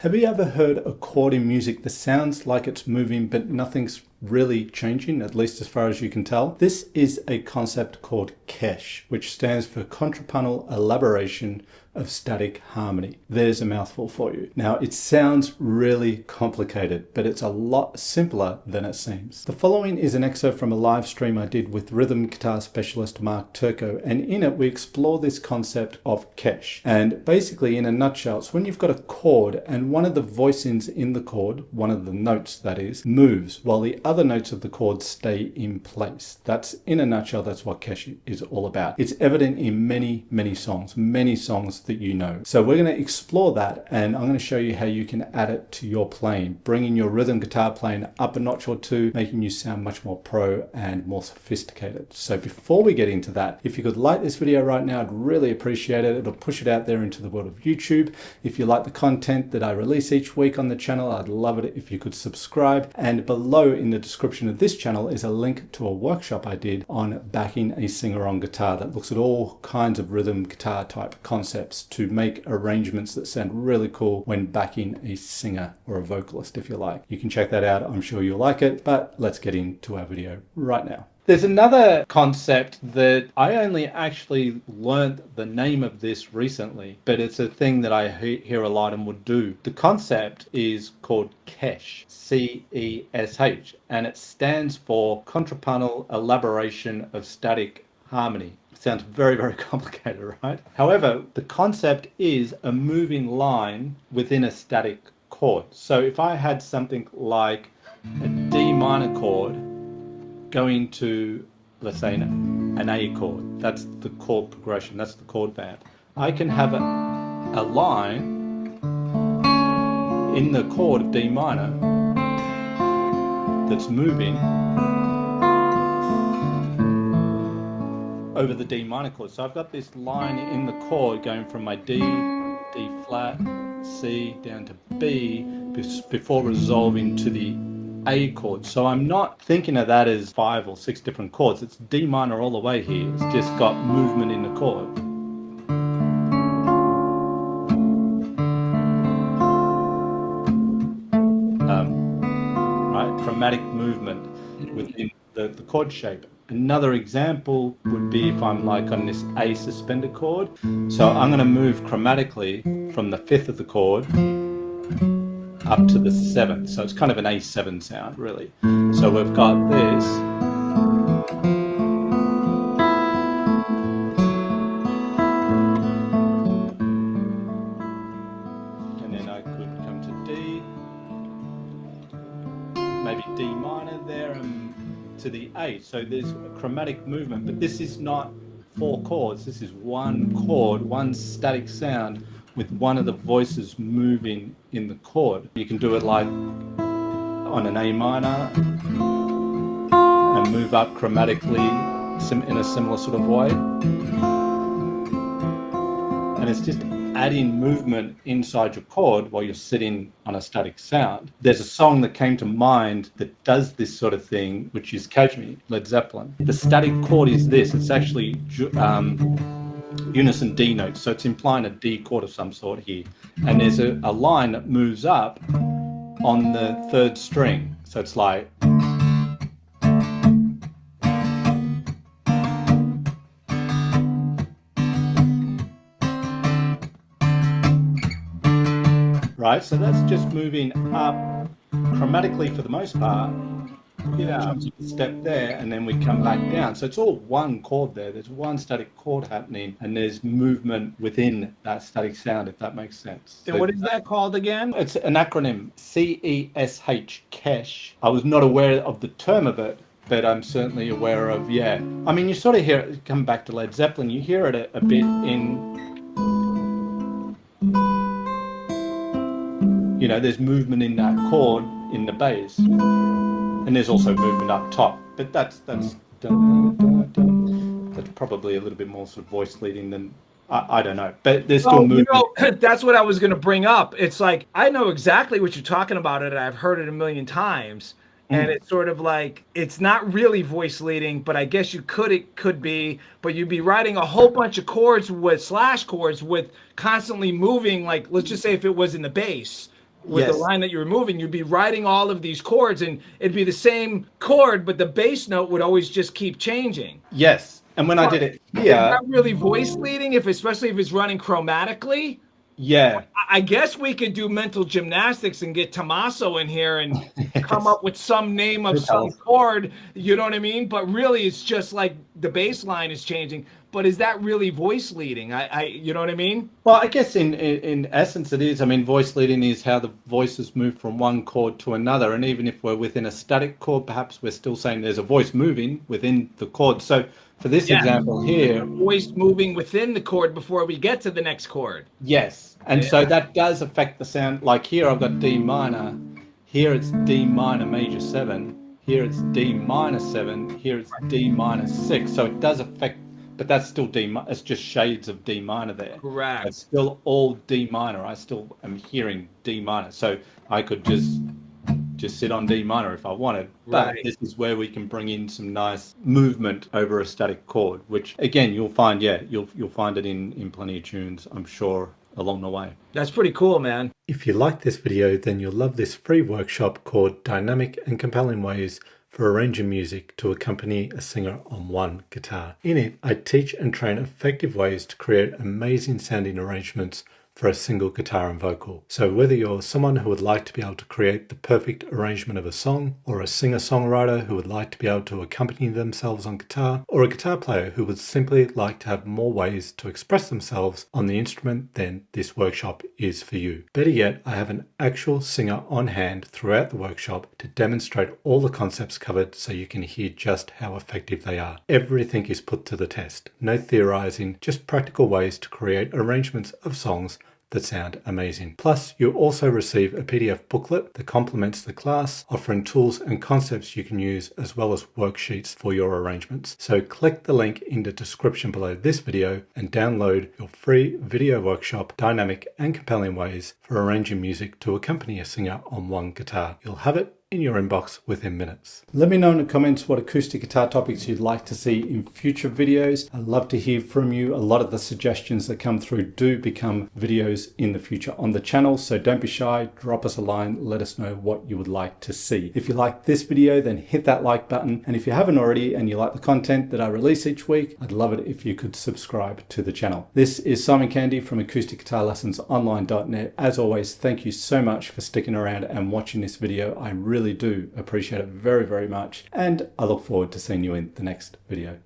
Have you ever heard a chord in music that sounds like it's moving but nothing's really changing, at least as far as you can tell? This is a concept called Kesh, which stands for Contrapuntal Elaboration of Static Harmony. There's a mouthful for you. Now, it sounds really complicated, but it's a lot simpler than it seems. The following is an excerpt from a live stream I did with rhythm guitar specialist Mark Turco, and in it we explore this concept of Kesh. And basically, in a nutshell, it's when you've got a chord and one of the voicings in the chord, one of the notes that is, moves while the other notes of the chord stay in place. That's, in a nutshell, that's what Kesh is all about. It's evident in many songs that you know. So we're going to explore that, and I'm going to show you how you can add it to your playing, bringing your rhythm guitar playing up a notch or two, making you sound much more pro and more sophisticated. So before we get into that, if you could like this video right now, I'd really appreciate it. It'll push it out there into the world of YouTube. If you like the content that I release each week on the channel, I'd love it if you could subscribe. And below in the description of this channel is a link to a workshop I did on backing a singer on guitar that looks at all kinds of rhythm guitar type concepts to make arrangements that sound really cool when backing a singer or a vocalist, if you like. You can check that out. I'm sure you'll like it, but let's get into our video right now. There's another concept that I only actually learned the name of this recently, but it's a thing that I hear a lot and would do. The concept is called Kesh, C-E-S-H, and it stands for Contrapuntal Elaboration of Static Harmony. Sounds very complicated, right? However, the concept is a moving line within a static chord. So if I had something like a D minor chord going to, let's say, an A chord, that's the chord progression, that's the chord band. I can have a line in the chord of D minor that's moving over the D minor chord. So I've got this line in the chord going from my D, D flat, C down to B before resolving to the A chord. So I'm not thinking of that as 5 or 6 different chords. It's D minor all the way here. It's just got movement in the chord. Right, chromatic movement within the chord shape. Another example would be if I'm like on this A suspended chord. So I'm going to move chromatically from the 5th of the chord up to the 7th. So it's kind of an A7 sound, really. So we've got this. And then I could come to D, maybe D minor there, and to the A. So there's a chromatic movement, but this is not 4 chords. This is one chord, one static sound with one of the voices moving in the chord. You can do it like on an A minor and move up chromatically in a similar sort of way. And it's just adding movement inside your chord while you're sitting on a static sound. There's a song that came to mind that does this sort of thing, which is Kashmir, Led Zeppelin. The static chord is this. It's actually unison D notes, so it's implying a D chord of some sort here. And there's a line that moves up on the 3rd string. So it's like, right? So that's just moving up chromatically for the most part. Yeah, step there, and then we come back down. So it's all one chord there. There's one static chord happening, and there's movement within that static sound, if that makes sense. And what is that called again? It's an acronym, CESH, Kesh. I was not aware of the term of it, but I'm certainly aware of, yeah. I mean, you sort of hear it, come back to Led Zeppelin, you hear it a bit in, you know, there's movement in that chord in the bass. And there's also movement up top, but that's probably a little bit more sort of voice leading than I don't know, but there's still movement. You know, that's what I was going to bring up. It's like I know exactly what you're talking about, and I've heard it a million times. And it's sort of like it's not really voice leading, but I guess it could be. But you'd be writing a whole bunch of chords with slash chords with constantly moving. Like let's just say if it was in the bass, with the Yes. line that you're moving, you'd be writing all of these chords and it'd be the same chord, but the bass note would always just keep changing. Yes. And when I did it Is here, that really voice leading, if especially if it's running chromatically? yeah. I guess we could do mental gymnastics and get Tommaso in here and come up with some name of some chord, you know what I mean? But really, it's just like the bass line is changing. But is that really voice leading? You know what I mean? Well, I guess in essence it is. I mean, voice leading is how the voices move from one chord to another. And even if we're within a static chord, perhaps we're still saying there's a voice moving within the chord. So for this example here, voice moving within the chord before we get to the next chord. yes. And so that does affect the sound. Like here I've got D minor. Here it's D minor major 7. Here it's D minor 7. Here it's D minor 6. So it does affect, but that's still D. It's just shades of D minor there. Correct. It's still all D minor. I still am hearing D minor. So I could just sit on D minor if I wanted. But this is where we can bring in some nice movement over a static chord, which again you'll find, you'll find it in plenty of tunes, I'm sure, along the way. That's pretty cool, man. If you like this video, then you'll love this free workshop called Dynamic and Compelling Ways for Arranging Music to Accompany a Singer on One Guitar. In it, I teach and train effective ways to create amazing sounding arrangements for a single guitar and vocal. So whether you're someone who would like to be able to create the perfect arrangement of a song, or a singer-songwriter who would like to be able to accompany themselves on guitar, or a guitar player who would simply like to have more ways to express themselves on the instrument, then this workshop is for you. Better yet, I have an actual singer on hand throughout the workshop to demonstrate all the concepts covered so you can hear just how effective they are. Everything is put to the test. No theorizing, just practical ways to create arrangements of songs that sound amazing. Plus, you'll also receive a PDF booklet that complements the class, offering tools and concepts you can use as well as worksheets for your arrangements. So click the link in the description below this video and download your free video workshop, Dynamic and Compelling Ways for Arranging Music to Accompany a Singer on One Guitar. You'll have it in your inbox within minutes. Let me know in the comments what acoustic guitar topics you'd like to see in future videos. I'd love to hear from you. A lot of the suggestions that come through do become videos in the future on the channel, so don't be shy, drop us a line, let us know what you would like to see. If you like this video, then hit that like button, and if you haven't already and you like the content that I release each week, I'd love it if you could subscribe to the channel. This is Simon Candy from acousticguitarlessonsonline.net. As always, thank you so much for sticking around and watching this video. I really do appreciate it very, very much, and I look forward to seeing you in the next video.